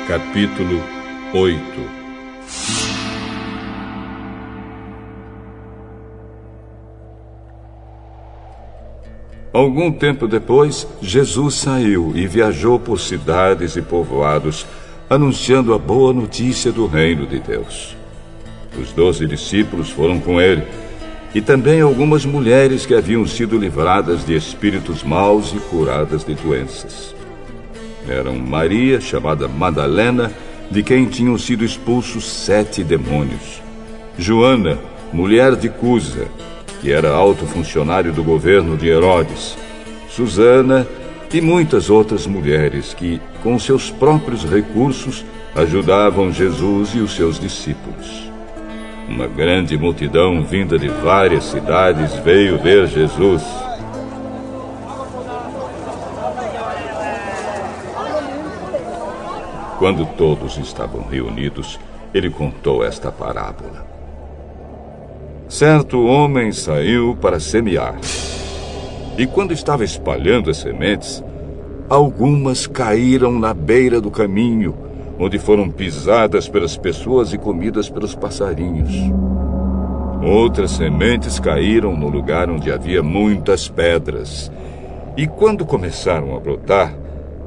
Capítulo 8. Algum tempo depois, Jesus saiu e viajou por cidades e povoados, anunciando a boa notícia do reino de Deus. Os 12 discípulos foram com ele, e também algumas mulheres que haviam sido livradas de espíritos maus e curadas de doenças. Eram Maria, chamada Madalena, de quem tinham sido expulsos 7 demônios. Joana, mulher de Cusa, que era alto funcionário do governo de Herodes. Susana e muitas outras mulheres que, com seus próprios recursos, ajudavam Jesus e os seus discípulos. Uma grande multidão vinda de várias cidades veio ver Jesus. Quando todos estavam reunidos, ele contou esta parábola. Certo homem saiu para semear. E quando estava espalhando as sementes, algumas caíram na beira do caminho, onde foram pisadas pelas pessoas e comidas pelos passarinhos. Outras sementes caíram no lugar onde havia muitas pedras. E quando começaram a brotar,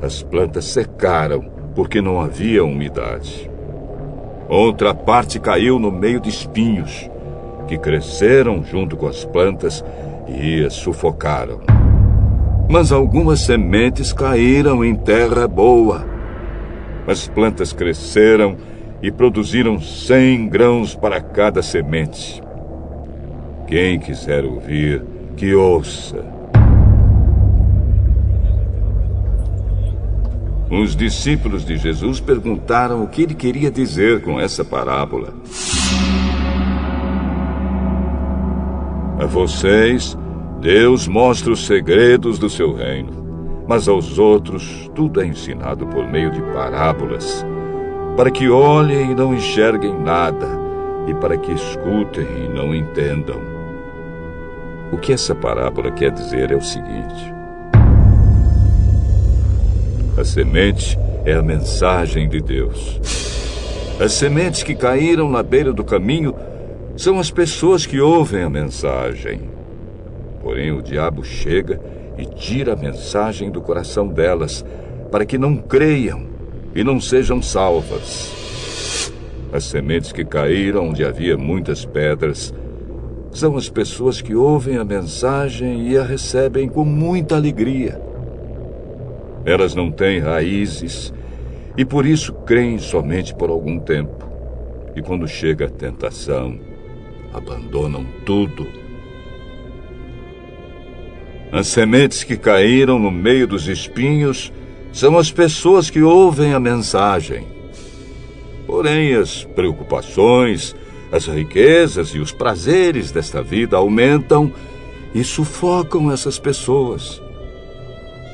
as plantas secaram, porque não havia umidade. Outra parte caiu no meio de espinhos, que cresceram junto com as plantas e as sufocaram. Mas algumas sementes caíram em terra boa. As plantas cresceram e produziram 100 grãos para cada semente. Quem quiser ouvir, que ouça. Os discípulos de Jesus perguntaram o que ele queria dizer com essa parábola. A vocês, Deus mostra os segredos do seu reino. Mas aos outros, tudo é ensinado por meio de parábolas, para que olhem e não enxerguem nada, e para que escutem e não entendam. O que essa parábola quer dizer é o seguinte: a semente é a mensagem de Deus. As sementes que caíram na beira do caminho são as pessoas que ouvem a mensagem. Porém, o diabo chega e tira a mensagem do coração delas, para que não creiam e não sejam salvas. As sementes que caíram onde havia muitas pedras são as pessoas que ouvem a mensagem e a recebem com muita alegria. Elas não têm raízes e por isso creem somente por algum tempo. E quando chega a tentação, abandonam tudo. As sementes que caíram no meio dos espinhos são as pessoas que ouvem a mensagem. Porém, as preocupações, as riquezas e os prazeres desta vida aumentam e sufocam essas pessoas.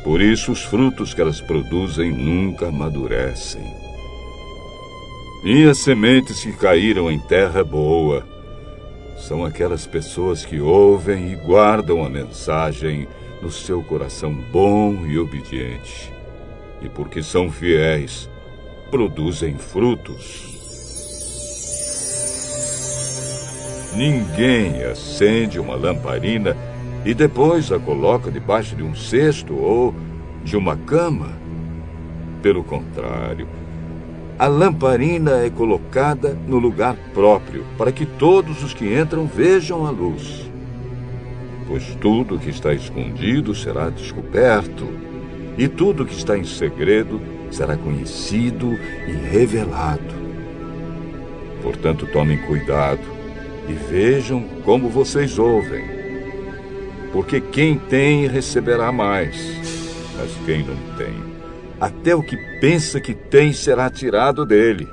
Por isso, os frutos que elas produzem nunca amadurecem. E as sementes que caíram em terra boa são aquelas pessoas que ouvem e guardam a mensagem no seu coração bom e obediente. E porque são fiéis, produzem frutos. Ninguém acende uma lamparina e depois a coloca debaixo de um cesto ou de uma cama. Pelo contrário, a lamparina é colocada no lugar próprio, para que todos os que entram vejam a luz. Pois tudo que está escondido será descoberto, e tudo que está em segredo será conhecido e revelado. Portanto, tomem cuidado e vejam como vocês ouvem. Porque quem tem receberá mais, mas quem não tem, até o que pensa que tem será tirado dele.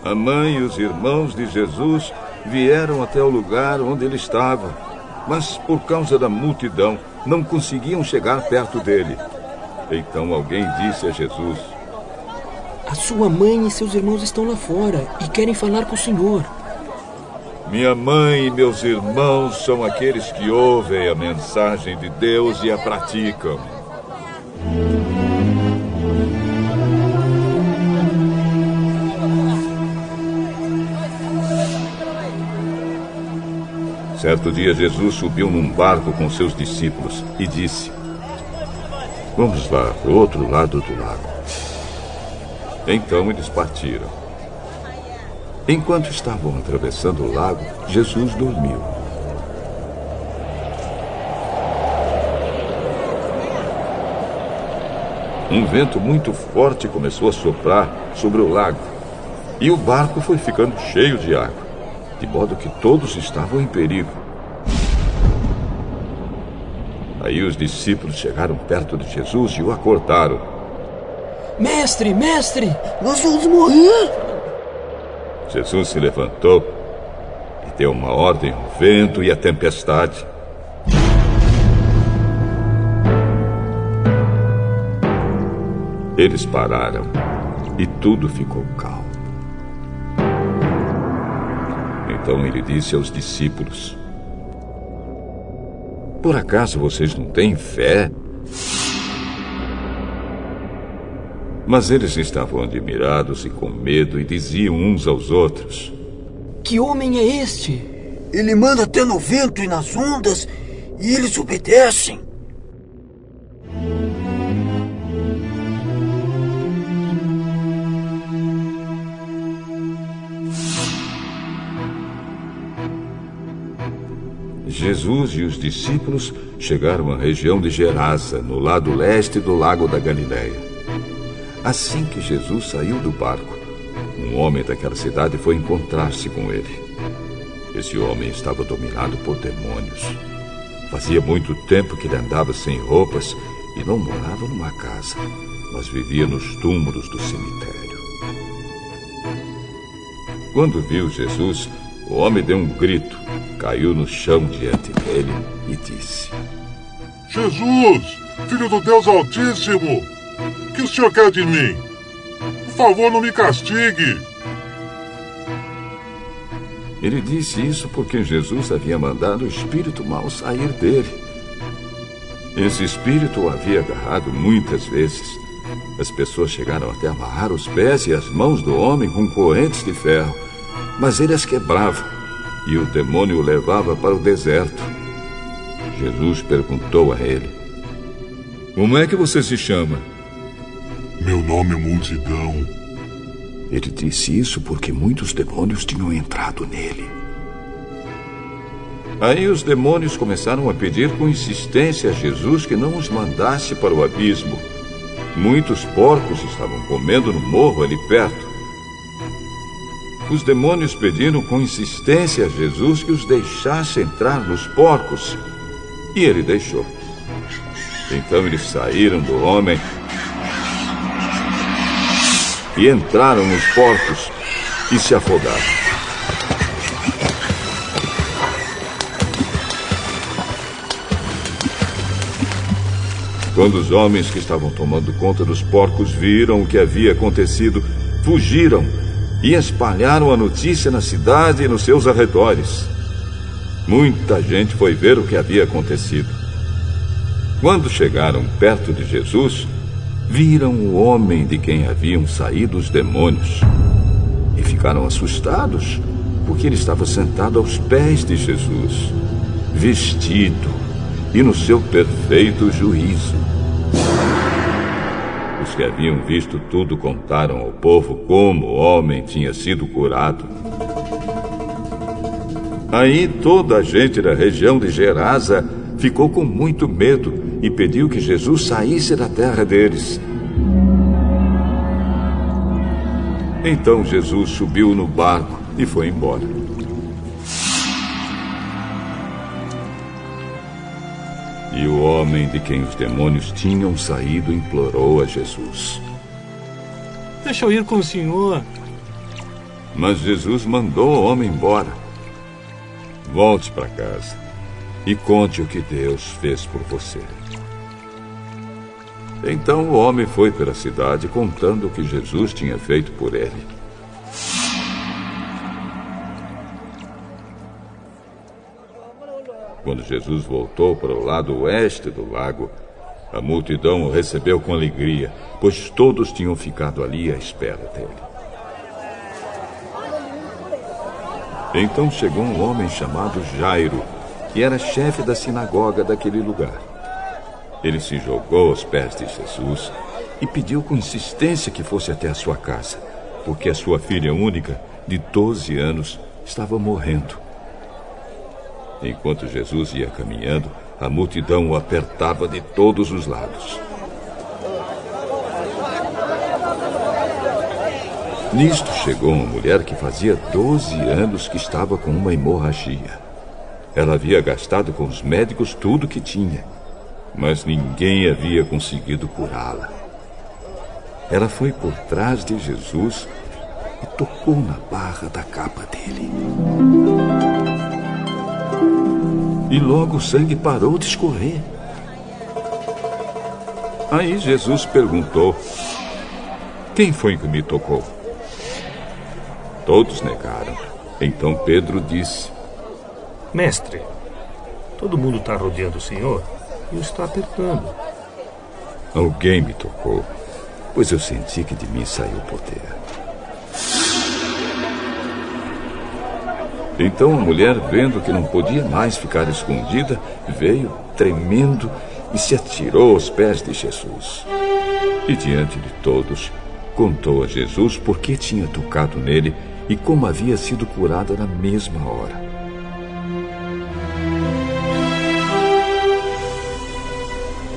A mãe e os irmãos de Jesus vieram até o lugar onde ele estava, mas por causa da multidão não conseguiam chegar perto dele. Então alguém disse a Jesus: A sua mãe e seus irmãos estão lá fora e querem falar com o Senhor. Minha mãe e meus irmãos são aqueles que ouvem a mensagem de Deus e a praticam. Certo dia, Jesus subiu num barco com seus discípulos e disse: "Vamos lá, para o outro lado do lago." Então eles partiram. Enquanto estavam atravessando o lago, Jesus dormiu. Um vento muito forte começou a soprar sobre o lago, e o barco foi ficando cheio de água, de modo que todos estavam em perigo. Aí os discípulos chegaram perto de Jesus e o acordaram. Mestre, mestre! Nós vamos morrer! Jesus se levantou e deu uma ordem ao vento e à tempestade. Eles pararam e tudo ficou calmo. Então ele disse aos discípulos: "Por acaso vocês não têm fé?" Mas eles estavam admirados e com medo e diziam uns aos outros: Que homem é este? Ele manda até no vento e nas ondas, e eles obedecem. Jesus e os discípulos chegaram à região de Gerasa, no lado leste do lago da Galileia. Assim que Jesus saiu do barco, um homem daquela cidade foi encontrar-se com ele. Esse homem estava dominado por demônios. Fazia muito tempo que ele andava sem roupas e não morava numa casa, mas vivia nos túmulos do cemitério. Quando viu Jesus, o homem deu um grito, caiu no chão diante dele e disse: Jesus, Filho do Deus Altíssimo! O que o senhor quer de mim? Por favor, não me castigue. Ele disse isso porque Jesus havia mandado o espírito mau sair dele. Esse espírito o havia agarrado muitas vezes. As pessoas chegaram até amarrar os pés e as mãos do homem com correntes de ferro, mas ele as quebrava e o demônio o levava para o deserto. Jesus perguntou a ele: "Como é que você se chama?" Meu nome é Multidão. Ele disse isso porque muitos demônios tinham entrado nele. Aí os demônios começaram a pedir com insistência a Jesus que não os mandasse para o abismo. Muitos porcos estavam comendo no morro ali perto. Os demônios pediram com insistência a Jesus que os deixasse entrar nos porcos. E ele deixou. Então eles saíram do homem e entraram nos porcos e se afogaram. Quando os homens que estavam tomando conta dos porcos viram o que havia acontecido, fugiram e espalharam a notícia na cidade e nos seus arredores. Muita gente foi ver o que havia acontecido. Quando chegaram perto de Jesus, viram o homem de quem haviam saído os demônios e ficaram assustados, porque ele estava sentado aos pés de Jesus, vestido e no seu perfeito juízo. Os que haviam visto tudo contaram ao povo como o homem tinha sido curado. Aí toda a gente da região de Gerasa ficou com muito medo e pediu que Jesus saísse da terra deles. Então Jesus subiu no barco e foi embora. E o homem de quem os demônios tinham saído implorou a Jesus: Deixa eu ir com o senhor. Mas Jesus mandou o homem embora. Volte para casa e conte o que Deus fez por você. Então o homem foi pela cidade contando o que Jesus tinha feito por ele. Quando Jesus voltou para o lado oeste do lago, a multidão o recebeu com alegria, pois todos tinham ficado ali à espera dele. Então chegou um homem chamado Jairo, que era chefe da sinagoga daquele lugar. Ele se jogou aos pés de Jesus e pediu com insistência que fosse até a sua casa, porque a sua filha única, de 12 anos, estava morrendo. Enquanto Jesus ia caminhando, a multidão o apertava de todos os lados. Nisto chegou uma mulher que fazia 12 anos que estava com uma hemorragia. Ela havia gastado com os médicos tudo o que tinha, mas ninguém havia conseguido curá-la. Ela foi por trás de Jesus e tocou na barra da capa dele. E logo o sangue parou de escorrer. Aí Jesus perguntou: quem foi que me tocou? Todos negaram. Então Pedro disse: Mestre, todo mundo está rodeando o Senhor e o está apertando. Alguém me tocou, pois eu senti que de mim saiu o poder. Então a mulher, vendo que não podia mais ficar escondida, veio tremendo e se atirou aos pés de Jesus. E diante de todos, contou a Jesus por que tinha tocado nele e como havia sido curada na mesma hora.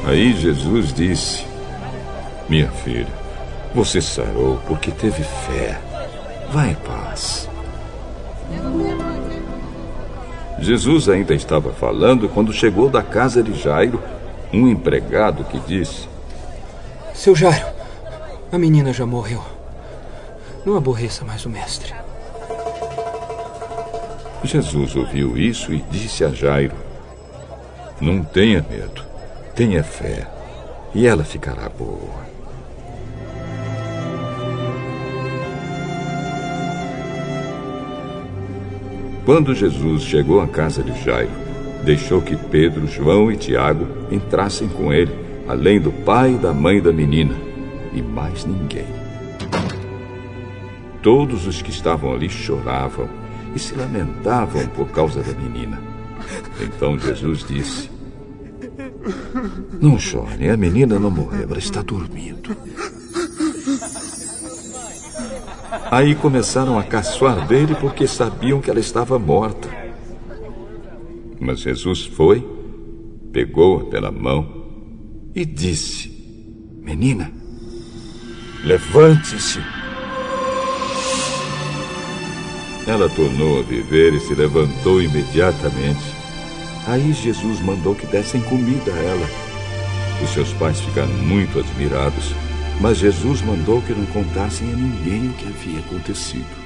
Aí Jesus disse: minha filha, você sarou porque teve fé. Vá em paz. Jesus ainda estava falando quando chegou da casa de Jairo um empregado que disse: Seu Jairo, a menina já morreu. Não aborreça mais o mestre. Jesus ouviu isso e disse a Jairo: não tenha medo, tenha fé, e ela ficará boa. Quando Jesus chegou à casa de Jairo, deixou que Pedro, João e Tiago entrassem com ele, além do pai e da mãe da menina, e mais ninguém. Todos os que estavam ali choravam e se lamentavam por causa da menina. Então Jesus disse: não chorem, a menina não morreu, ela está dormindo. Aí começaram a caçoar dele porque sabiam que ela estava morta. Mas Jesus foi, pegou-a pela mão e disse: menina, levante-se. Ela tornou a viver e se levantou imediatamente. Aí Jesus mandou que dessem comida a ela. Os seus pais ficaram muito admirados, mas Jesus mandou que não contassem a ninguém o que havia acontecido.